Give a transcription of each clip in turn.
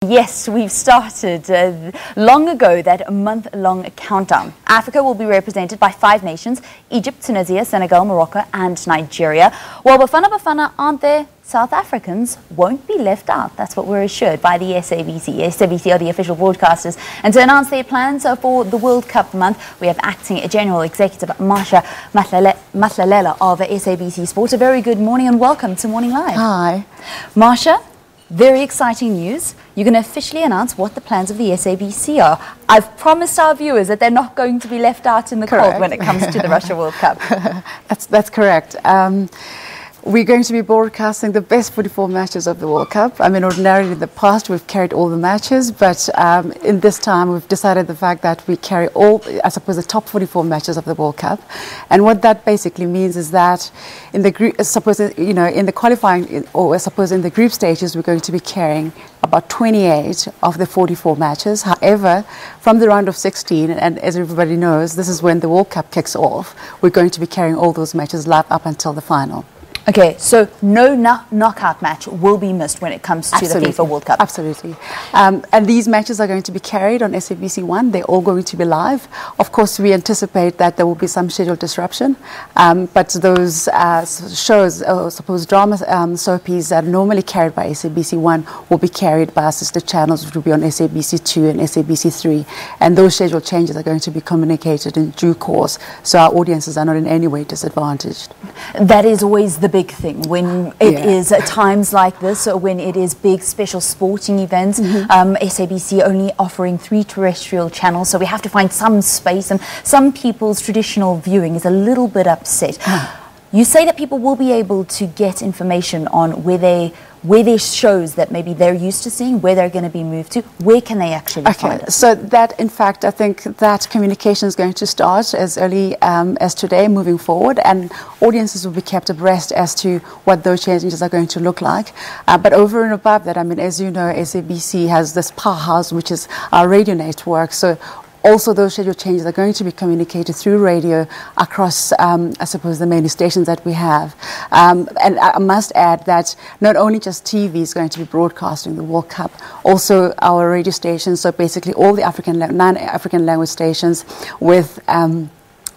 Yes, we've started long ago that month-long countdown. Africa will be represented by 5 nations: Egypt, Tunisia, Senegal, Morocco and Nigeria. While Bafana Bafana aren't there, South Africans won't be left out. That's what we're assured by the SABC. SABC are the official broadcasters. And to announce their plans for the World Cup month, we have Acting General Executive Marcia Mahlalela of SABC Sport. A very good morning and welcome to Morning Live. Hi. Marcia, very exciting news. You're going to officially announce what the plans of the SABC are. I've promised our viewers that they're not going to be left out in the cold when it comes to the Russia World Cup. That's correct. We're going to be broadcasting the best 44 matches of the World Cup. I mean, ordinarily in the past we've carried all the matches, but in this time we've decided the fact that we carry all, I suppose, the top 44 matches of the World Cup. And what that basically means is that in the group, in the qualifying, or I suppose in the group stages, we're going to be carrying about 28 of the 44 matches. However, from the round of 16, and as everybody knows, this is when the World Cup kicks off, we're going to be carrying all those matches live up until the final. Okay, so no knockout match will be missed when it comes to the FIFA World Cup. Absolutely. And these matches are going to be carried on SABC 1. They're all going to be live. Of course, we anticipate that there will be some schedule disruption, but those shows, or suppose drama soapies that are normally carried by SABC 1 will be carried by our sister channels, which will be on SABC 2 and SABC 3. And those schedule changes are going to be communicated in due course, so our audiences are not in any way disadvantaged. That is always the big thing when it is at times like this, or when it is big special sporting events. SABC only offering 3 terrestrial channels, so we have to find some space, and some people's traditional viewing is a little bit upset. You say that people will be able to get information on where there's shows that maybe they're used to seeing, where they're going to be moved to. Where can they actually find it? So that, in fact, I think that communication is going to start as early as today moving forward, and audiences will be kept abreast as to what those changes are going to look like. But over and above that, I mean, as you know, SABC has this powerhouse, which is our radio network. So also, those schedule changes are going to be communicated through radio across, I suppose, the many stations that we have. And I must add that not only just TV is going to be broadcasting the World Cup, also our radio stations, so basically all the non-African language stations with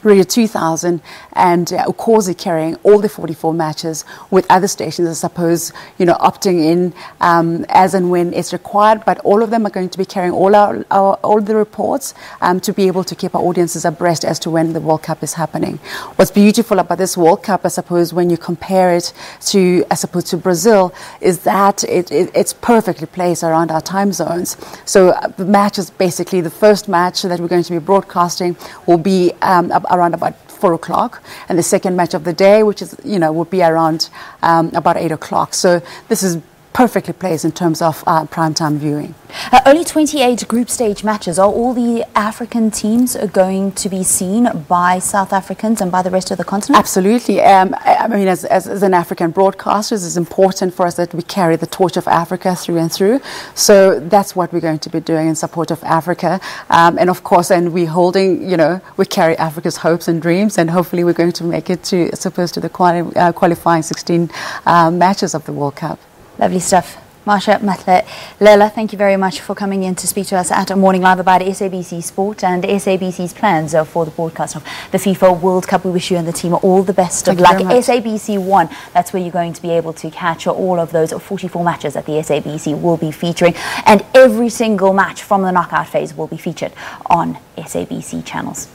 Radio 2000 and Ukhozi carrying all the 44 matches, with other stations, I suppose, opting in as and when it's required. But all of them are going to be carrying all the reports to be able to keep our audiences abreast as to when the World Cup is happening. What's beautiful about this World Cup, I suppose, when you compare it to, to Brazil, is that it's perfectly placed around our time zones. So the match is basically the first match that we're going to be broadcasting will be around about 4 o'clock, and the second match of the day, which is, would be around about 8 o'clock. So this is perfectly placed in terms of primetime viewing. Only 28 group stage matches. Are all the African teams going to be seen by South Africans and by the rest of the continent? Absolutely. I mean, as an African broadcaster, it's important for us that we carry the torch of Africa through and through. So that's what we're going to be doing in support of Africa. And of course, and we're holding, we carry Africa's hopes and dreams, and hopefully we're going to make it to, the qualifying 16 matches of the World Cup. Lovely stuff. Marcia Mahlalela, thank you very much for coming in to speak to us at Morning Live about SABC Sport and SABC's plans for the broadcast of the FIFA World Cup. We wish you and the team all the best of luck. SABC 1, that's where you're going to be able to catch all of those 44 matches that the SABC will be featuring. And every single match from the knockout phase will be featured on SABC channels.